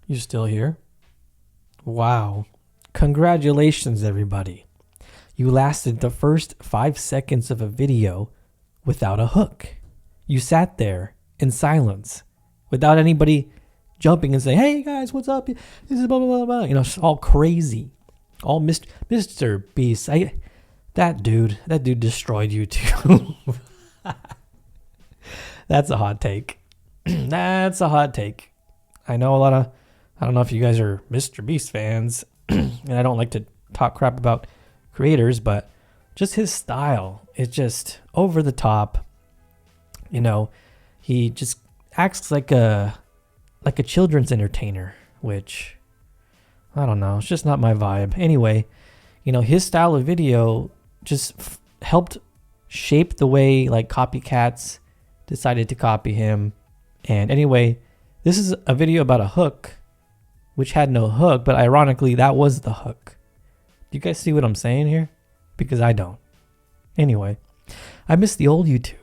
You still here? Wow. Congratulations, everybody. You lasted the first 5 seconds of a video without a hook. You sat there in silence without anybody jumping and saying, hey guys, what's up? This is blah, blah, blah, blah. You know, it's all crazy. All Mr. Beast. That dude destroyed you too. That's a hot take. That's a hot take. I know I don't know if you guys are Mr. Beast fans, and I don't like to talk crap about creators, but just his style is just over the top. You know, he just acts like a children's entertainer, which I don't know. It's just not my vibe. Anyway, you know, his style of video just helped shape the way like copycats decided to copy him. And anyway, this is a video about a hook, which had no hook, but ironically, that was the hook. Do you guys see what I'm saying here? Because I don't. Anyway, I miss the old YouTube,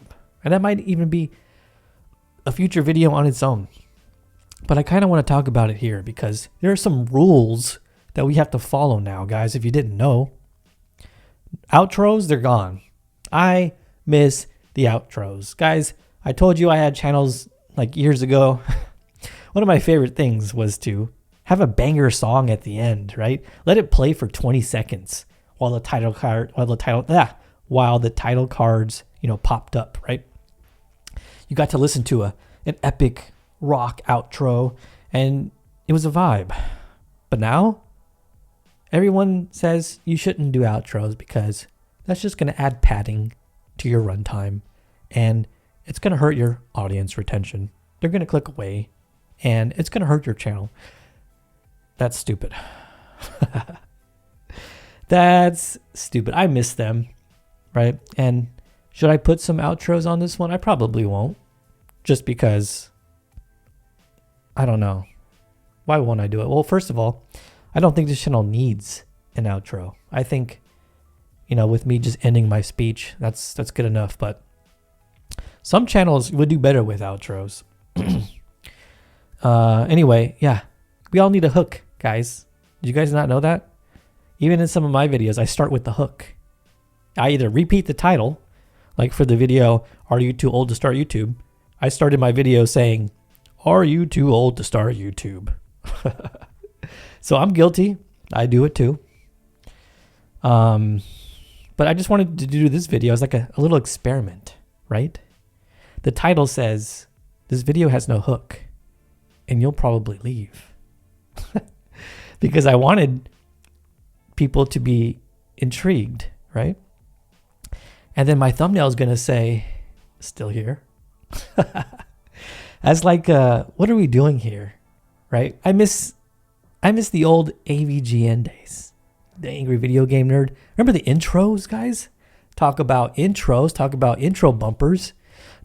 and that might even be a future video on its own. But I kind of want to talk about it here because there are some rules that we have to follow now, guys, if you didn't know. Outros, they're gone. I miss the outros. Guys, I told you I had channels like years ago. One of my favorite things was to have a banger song at the end, right? Let it play for 20 seconds while the title cards, you know, popped up, right? You got to listen to an epic rock outro, and it was a vibe. But now everyone says you shouldn't do outros because that's just going to add padding to your runtime, and it's going to hurt your audience retention. They're going to click away, and it's going to hurt your channel. That's stupid. That's stupid. I miss them, right? And should I put some outros on this one? I probably won't, just because I don't know. Why won't I do it? Well, first of all, I don't think this channel needs an outro. I think, you know, with me just ending my speech, that's good enough. But some channels would do better with outros. Anyway, yeah, we all need a hook, guys. Did you guys not know that? Even in some of my videos, I start with the hook. I either repeat the title, like for the video, Are You Too Old to Start YouTube? I started my video saying, Are you too old to start YouTube? So I'm guilty. I do it too. But I just wanted to do this video as like a little experiment, right? The title says, this video has no hook, and you'll probably leave. Because I wanted people to be intrigued, right? And then my thumbnail is going to say, still here. As like, what are we doing here, right? I miss the old AVGN days. The Angry Video Game Nerd. Remember the intros, guys? Talk about intros. Talk about intro bumpers.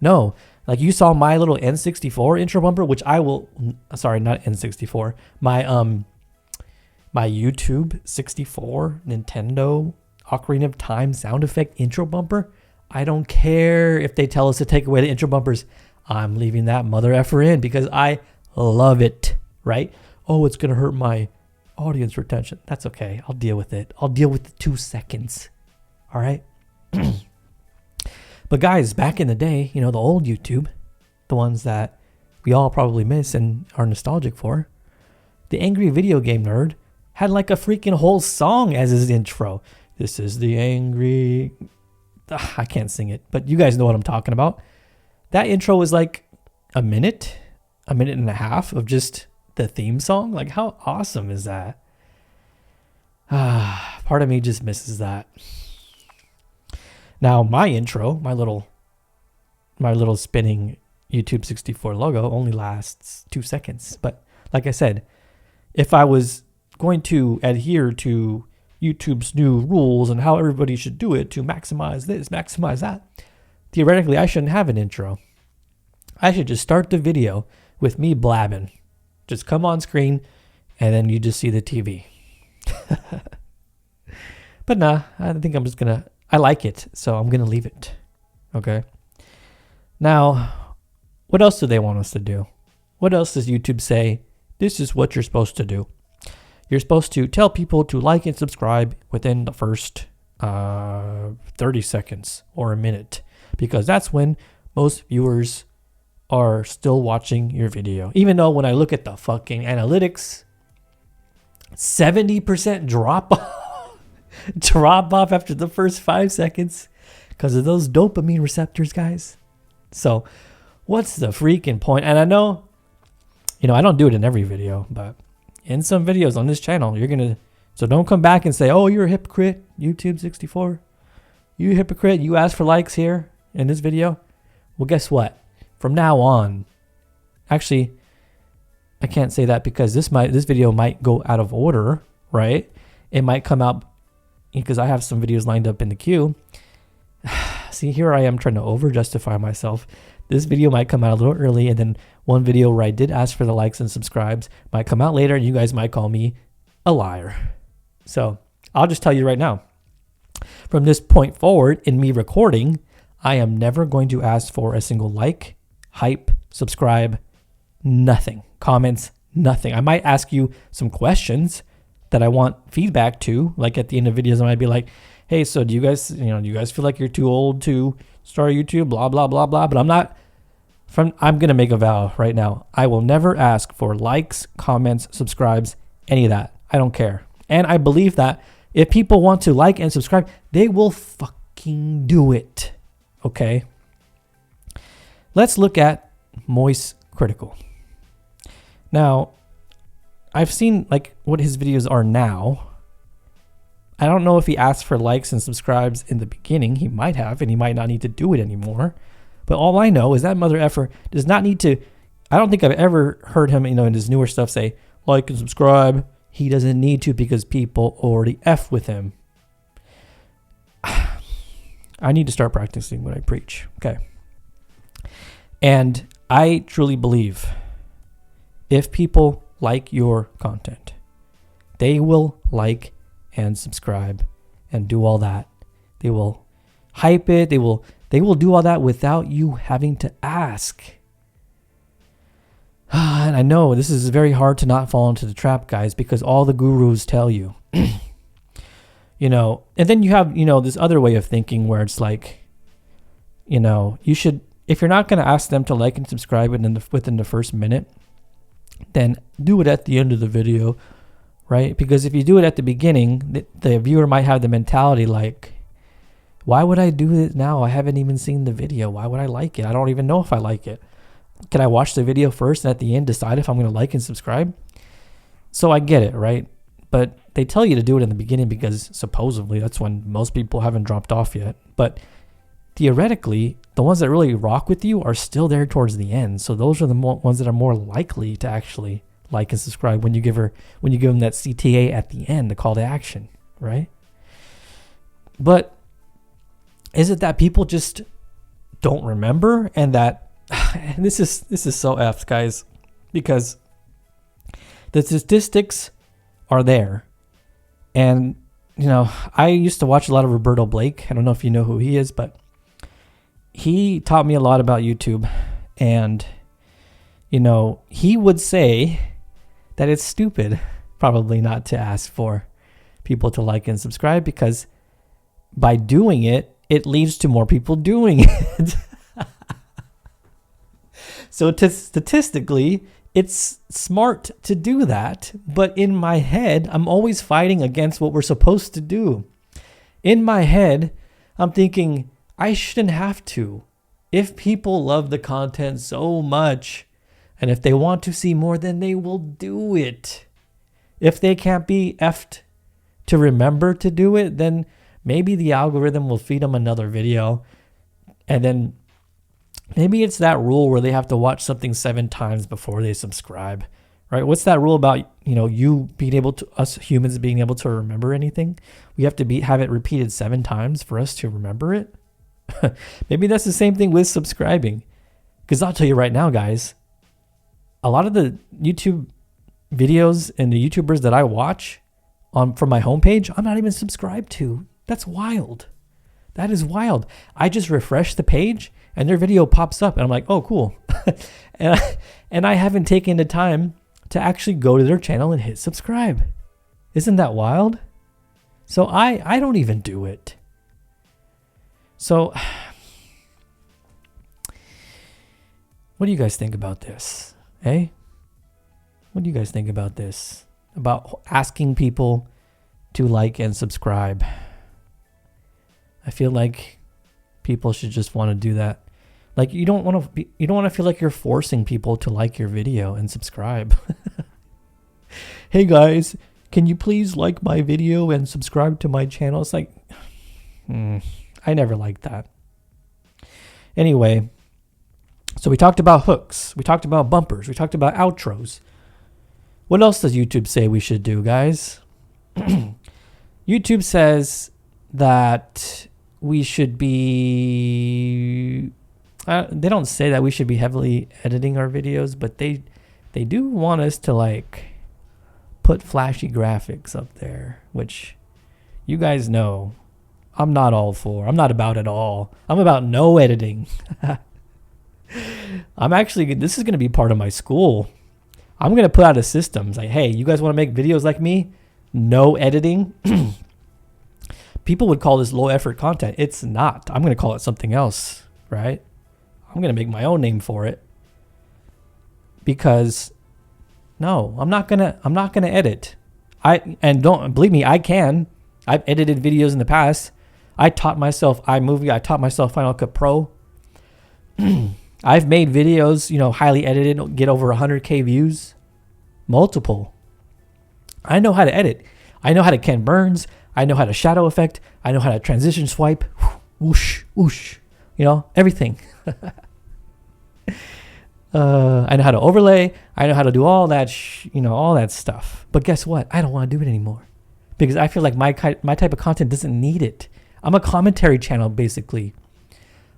No, like you saw my little N64 intro bumper, which I will. Sorry, not N64. My YouTube 64 Nintendo Ocarina of Time sound effect intro bumper. I don't care if they tell us to take away the intro bumpers. I'm leaving that mother effer in because I love it, right? Oh, it's going to hurt my audience retention. That's okay. I'll deal with it. I'll deal with the 2 seconds. All right. But guys, back in the day, you know, the old YouTube, the ones that we all probably miss and are nostalgic for, the Angry Video Game Nerd had like a freaking whole song as his intro. This is the angry... I can't sing it, but you guys know what I'm talking about. That intro was like a minute and a half of just the theme song. Like, how awesome is that? Part of me just misses that. Now, my intro, my little spinning YouTube 64 logo only lasts 2 seconds. But like I said, if I was going to adhere to YouTube's new rules and how everybody should do it to maximize this, maximize that, theoretically, I shouldn't have an intro. I should just start the video with me blabbing. Just come on screen, and then you just see the TV. But nah, I think I'm just going to... I like it, so I'm going to leave it. Okay? Now, what else do they want us to do? What else does YouTube say This is what you're supposed to do. You're supposed to tell people to like and subscribe within the first 30 seconds or a minute, because that's when most viewers are still watching your video. Even though when I look at the fucking analytics, 70% drop off after the first 5 seconds because of those dopamine receptors, guys. So what's the freaking point? And I know, I don't do it in every video, but in some videos on this channel, so don't come back and say, oh, you're a hypocrite, YouTube 64. You hypocrite, you asked for likes here in this video. Well, guess what? From now on, actually, I can't say that because this video might go out of order, right? It might come out because I have some videos lined up in the queue. See, here I am trying to over-justify myself. This video might come out a little early, and then one video where I did ask for the likes and subscribes might come out later, and you guys might call me a liar. So I'll just tell you right now, from this point forward in me recording, I am never going to ask for a single like, hype, subscribe, nothing, comments, nothing. I might ask you some questions that I want feedback to, like at the end of videos, I might be like, hey, so do you guys feel like you're too old to start YouTube, blah, blah, blah, blah. But I'm going to make a vow right now. I will never ask for likes, comments, subscribes, any of that. I don't care. And I believe that if people want to like and subscribe, they will fucking do it. Okay? Let's look at Moist Critical. Now, I've seen like what his videos are now. I don't know if he asked for likes and subscribes in the beginning. He might have, and he might not need to do it anymore. But all I know is that mother effer does not need to. I don't think I've ever heard him, in his newer stuff say like and subscribe. He doesn't need to because people already F with him. I need to start practicing what I preach. Okay. And I truly believe if people like your content, they will like and subscribe and do all that. They will hype it. They will do all that without you having to ask. And I know this is very hard to not fall into the trap, guys, because all the gurus tell you, and then you have, this other way of thinking where it's like, you should, if you're not going to ask them to like and subscribe within the first minute, then do it at the end of the video, right? Because if you do it at the beginning, the viewer might have the mentality like, why would I do it now? I haven't even seen the video. Why would I like it? I don't even know if I like it. Can I watch the video first and at the end decide if I'm going to like and subscribe? So I get it, right? But they tell you to do it in the beginning because supposedly that's when most people haven't dropped off yet. But theoretically, the ones that really rock with you are still there towards the end. So those are the ones that are more likely to actually like and subscribe when you give them that CTA at the end, the call to action, right? But is it that people just don't remember, and that and this is so effed, guys, because the statistics are there. And I used to watch a lot of Roberto Blake. I don't know if you know who he is, but he taught me a lot about YouTube. And he would say that it's stupid probably not to ask for people to like and subscribe, because by doing it, it leads to more people doing it. So statistically, it's smart to do that. But in my head, I'm always fighting against what we're supposed to do. In my head, I'm thinking, I shouldn't have to. If people love the content so much, and if they want to see more, then they will do it. If they can't be effed to remember to do it, then maybe the algorithm will feed them another video. And then maybe it's that rule where they have to watch something 7 times before they subscribe, right? What's that rule about, you being able to, us humans being able to remember anything? We have to have it repeated 7 times for us to remember it. Maybe that's the same thing with subscribing. Because I'll tell you right now, guys, a lot of the YouTube videos and the YouTubers that I watch from my homepage, I'm not even subscribed to. That's wild. That is wild. I just refresh the page and their video pops up and I'm like, oh, cool. and I haven't taken the time to actually go to their channel and hit subscribe. Isn't that wild? So I don't even do it. So what do you guys think about this? Eh? What do you guys think about this? About asking people to like and subscribe. I feel like people should just want to do that. Like you don't want to feel like you're forcing people to like your video and subscribe. Hey guys, can you please like my video and subscribe to my channel? It's like, I never liked that. Anyway, so we talked about hooks. We talked about bumpers. We talked about outros. What else does YouTube say we should do, guys? YouTube says that we should be... they don't say that we should be heavily editing our videos, but they do want us to like put flashy graphics up there, which you guys know I'm not all for. I'm not about it all. I'm about no editing. This is going to be part of my school. I'm going to put out a system. It's like, hey, you guys want to make videos like me? No editing. People would call this low effort content. It's not. I'm going to call it something else, right? I'm going to make my own name for it. Because no, I'm not going to edit. And don't believe me, I can. I've edited videos in the past. I taught myself iMovie. I taught myself Final Cut Pro. I've made videos, highly edited, get over 100K views. Multiple. I know how to edit. I know how to Ken Burns. I know how to shadow effect. I know how to transition swipe. Whoosh, whoosh. Everything. I know how to overlay. I know how to do all that, all that stuff. But guess what? I don't want to do it anymore because I feel like my type of content doesn't need it. I'm a commentary channel, basically.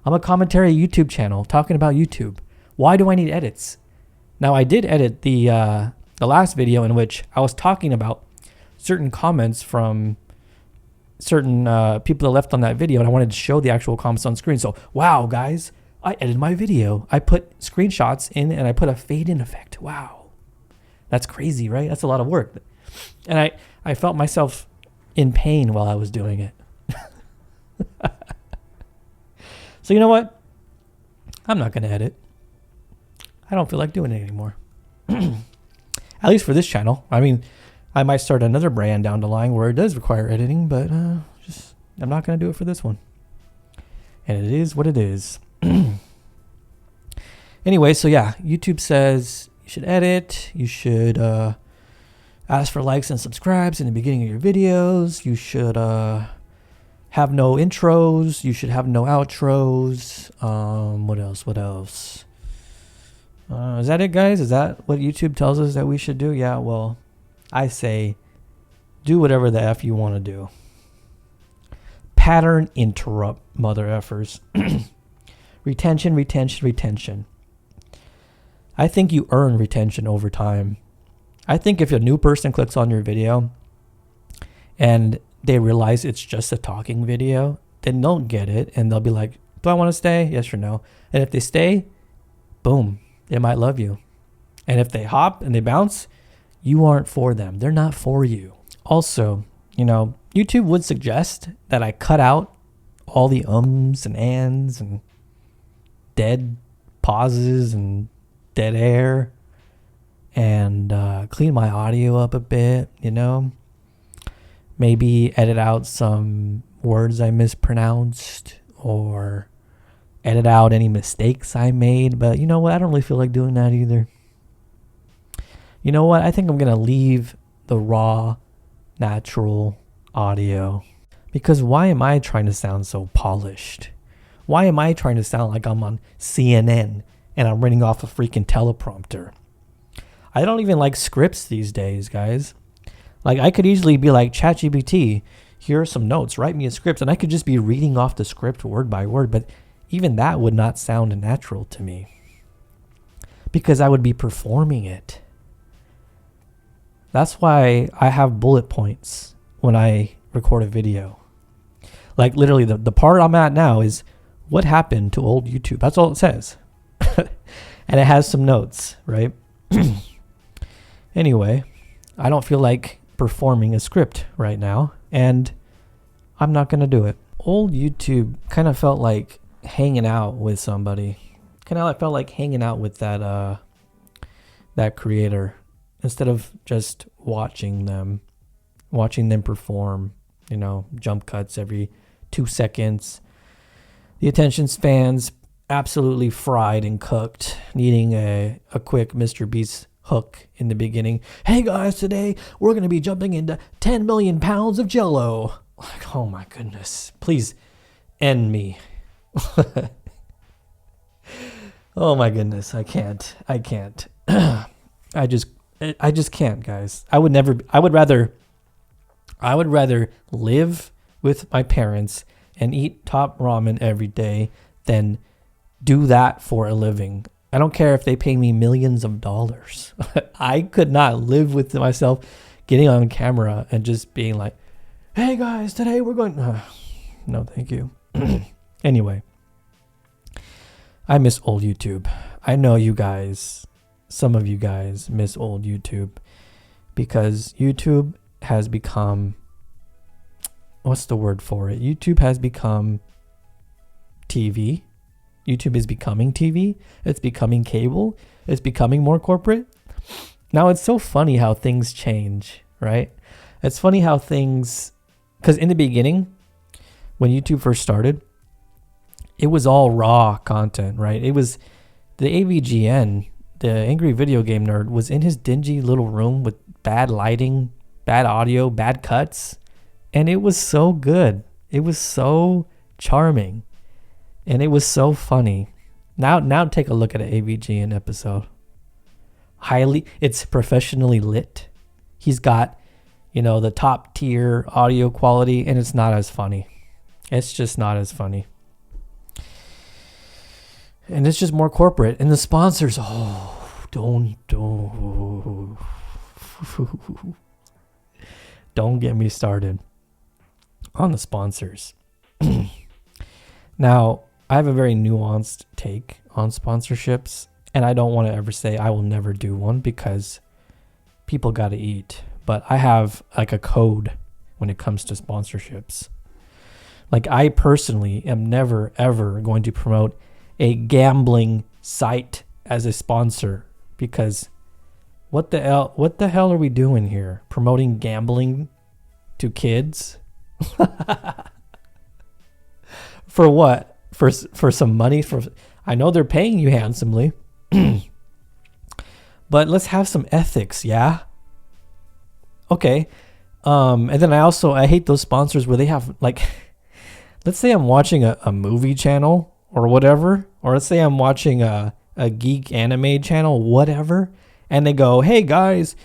I'm a commentary YouTube channel talking about YouTube. Why do I need edits? Now, I did edit the last video in which I was talking about certain comments from certain people that left on that video, and I wanted to show the actual comments on screen. So, wow, guys, I edited my video. I put screenshots in, and I put a fade-in effect. Wow. That's crazy, right? That's a lot of work. And I felt myself in pain while I was doing it. So you know what? I'm not going to edit. I don't feel like doing it anymore. At least for this channel. I mean, I might start another brand down the line where it does require editing, but I'm not going to do it for this one. And it is what it is. Anyway, so yeah, YouTube says you should edit. You should ask for likes and subscribes in the beginning of your videos. You should have no intros. You should have no outros. What else? Is that it, guys? Is that what YouTube tells us that we should do? Yeah, well, I say do whatever the F you want to do. Pattern interrupt, mother effers. Retention. I think you earn retention over time. I think if a new person clicks on your video and they realize it's just a talking video, then they'll get it and they'll be like, do I want to stay? Yes or no. And if they stay, boom, they might love you. And if they hop and they bounce, you aren't for them. They're not for you. Also, YouTube would suggest that I cut out all the ums and ands and dead pauses and dead air and clean my audio up a bit, Maybe edit out some words I mispronounced or edit out any mistakes I made. But you know what? I don't really feel like doing that either. You know what? I think I'm going to leave the raw, natural audio. Because why am I trying to sound so polished? Why am I trying to sound like I'm on CNN and I'm reading off a freaking teleprompter? I don't even like scripts these days, guys. Like, I could easily be like, ChatGPT, here are some notes, write me a script, and I could just be reading off the script word by word, but even that would not sound natural to me because I would be performing it. That's why I have bullet points when I record a video. Like, literally, the part I'm at now is what happened to old YouTube. That's all it says. And it has some notes, right? Anyway, I don't feel like performing a script right now, and I'm not going to do it. Old YouTube kind of felt like hanging out with somebody. Kind of felt like hanging out with that creator instead of just watching them perform, jump cuts every 2 seconds. The attention span's absolutely fried and cooked, needing a quick Mr. Beast hook in the beginning. Hey guys, today we're going to be jumping into 10 million pounds of Jell-O. Like, oh my goodness, please end me. Oh my goodness, I can't. I just can't, guys. I would rather live with my parents and eat top ramen every day than do that for a living. I don't care if they pay me millions of dollars. I could not live with myself getting on camera and just being like, hey guys, today we're going... No, thank you. Anyway, I miss old YouTube. I know some of you guys miss old YouTube because YouTube has become... What's the word for it? YouTube has become TV. YouTube is becoming TV. It's becoming cable. It's becoming more corporate. Now, it's so funny how things change, right? It's funny how things... Because in the beginning, when YouTube first started, it was all raw content, right? It was the AVGN, the Angry Video Game Nerd, was in his dingy little room with bad lighting, bad audio, bad cuts. And it was so good. It was so charming. And it was so funny. Now take a look at an AVGN episode. It's professionally lit. He's got, the top tier audio quality, and it's not as funny. It's just not as funny. And it's just more corporate. And the sponsors, don't get me started on the sponsors. Now, I have a very nuanced take on sponsorships, and I don't want to ever say I will never do one because people got to eat. But I have like a code when it comes to sponsorships. Like, I personally am never, ever going to promote a gambling site as a sponsor because what the hell are we doing here? Promoting gambling to kids? For what? For some money? I know they're paying you handsomely. But let's have some ethics, yeah? Okay. And then I hate those sponsors where they have, like, let's say I'm watching a movie channel or whatever, or let's say I'm watching a geek anime channel, whatever, and they go, hey guys,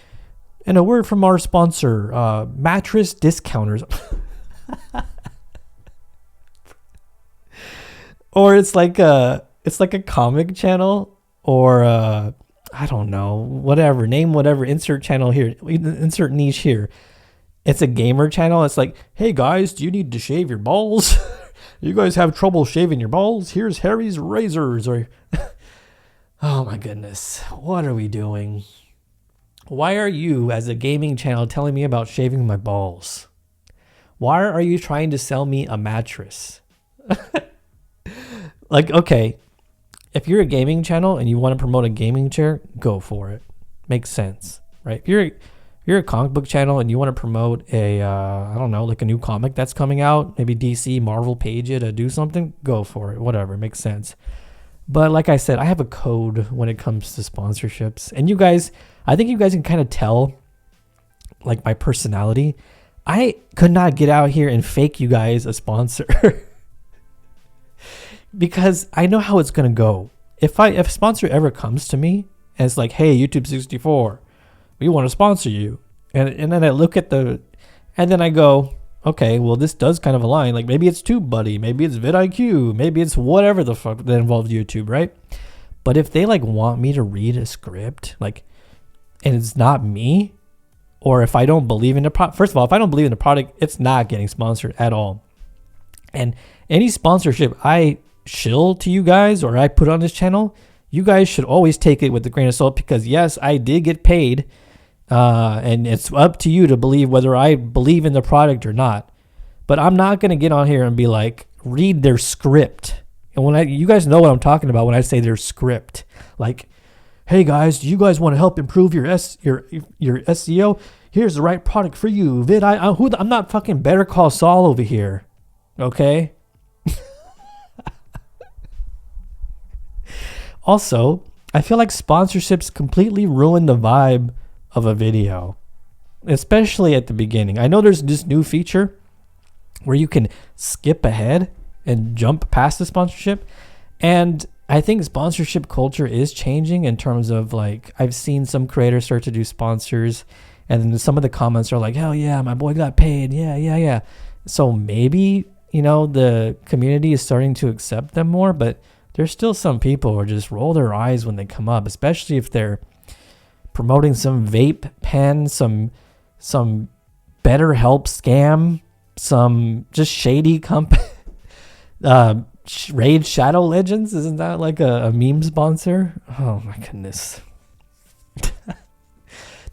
and a word from our sponsor, mattress discounters. Or it's like a comic channel, or I don't know, whatever, name whatever, insert channel here, insert niche here. It's a gamer channel. It's like, hey guys, do you need to shave your balls? You guys have trouble shaving your balls? Here's Harry's razors. Or oh my goodness, what are we doing? Why are you, as a gaming channel, telling me about shaving my balls? Why are you trying to sell me a mattress? Like, okay, if you're a gaming channel and you want to promote a gaming chair, go for it. Makes sense, right? If you're a comic book channel and you want to promote a, I don't know, like a new comic that's coming out, maybe DC, Marvel page it to do something, go for it. Whatever, makes sense. But like I said, I have a code when it comes to sponsorships. And you guys, I think you guys can kind of tell, like, my personality. I could not get out here and fake you guys a sponsor. Because I know how it's going to go. If a sponsor ever comes to me and it's like, hey, YouTube 64, we want to sponsor you. And then I look at and then I go, okay, well, this does kind of align. Like, maybe it's TubeBuddy, maybe it's vidIQ, maybe it's whatever the fuck that involves YouTube, right? But if they, like, want me to read a script, like, and it's not me, or if I don't believe in the product, first of all, if I don't believe in the product, it's not getting sponsored at all. And any sponsorship I shill to you guys or I put on this channel, you guys should always take it with a grain of salt because, yes, I did get paid And it's up to you to believe whether I believe in the product or not. But I'm not going to get on here and be like, read their script. And you guys know what I'm talking about when I say their script. Like, hey guys, do you guys want to help improve your SEO? Here's the right product for you. I'm not fucking Better Call Saul over here. Okay? Also, I feel like sponsorships completely ruin the vibe of a video, especially at the beginning. I know there's this new feature where you can skip ahead and jump past the sponsorship. And I think sponsorship culture is changing in terms of, like, I've seen some creators start to do sponsors, and then some of the comments are like, hell yeah, my boy got paid. Yeah. So maybe, the community is starting to accept them more, but there's still some people who just roll their eyes when they come up, especially if they're promoting some vape pen, some BetterHelp scam, some just shady company. Raid Shadow Legends, isn't that like a meme sponsor? Oh my goodness.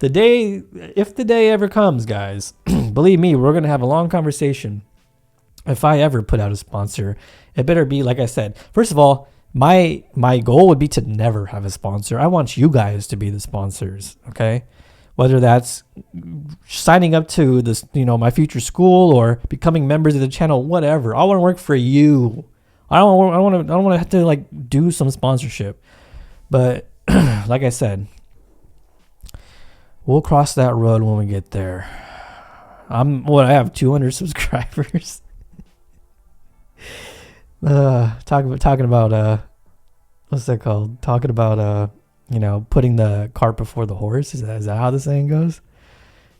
If the day ever comes, guys, believe me, we're going to have a long conversation. If I ever put out a sponsor, it better be, like I said, first of all, my goal would be to never have a sponsor. I want you guys to be the sponsors, okay? Whether that's signing up to this, my future school, or becoming members of the channel, whatever. I want to work for you. I don't want to have to like do some sponsorship. But like I said, we'll cross that road when we get there. I have 200 subscribers. Talking about what's that called? Talking about putting the cart before the horse. Is that how the saying goes?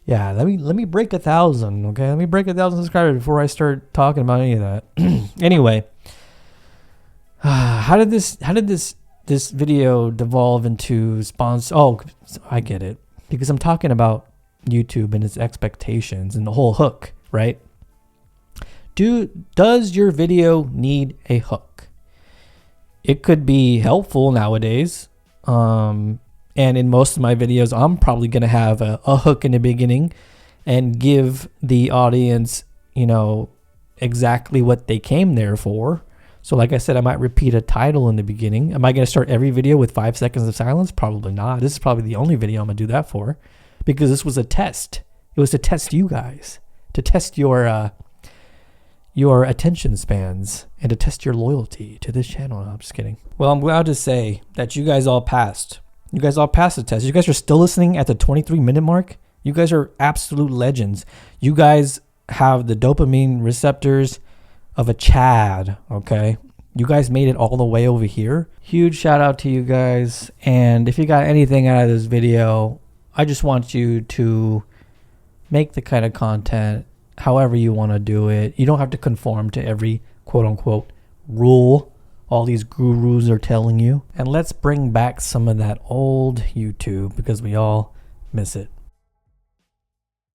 Yeah, let me break 1,000, okay? Let me break 1,000 subscribers before I start talking about any of that. Anyway, how did this video devolve into sponsor? Oh, I get it. Because I'm talking about YouTube and its expectations and the whole hook, right? Does your video need a hook? It could be helpful nowadays. And in most of my videos, I'm probably going to have a hook in the beginning and give the audience, exactly what they came there for. So like I said, I might repeat a title in the beginning. Am I going to start every video with 5 seconds of silence? Probably not. This is probably the only video I'm going to do that for, because this was a test. It was to test you guys, to test your attention spans, and to test your loyalty to this channel. No, I'm just kidding. Well, I'm glad to say that you guys all passed. You guys all passed the test. You guys are still listening at the 23-minute mark. You guys are absolute legends. You guys have the dopamine receptors of a Chad, okay? You guys made it all the way over here. Huge shout out to you guys. And if you got anything out of this video, I just want you to make the kind of content however you want to do it. You don't have to conform to every quote unquote rule all these gurus are telling you. And let's bring back some of that old YouTube, because we all miss it.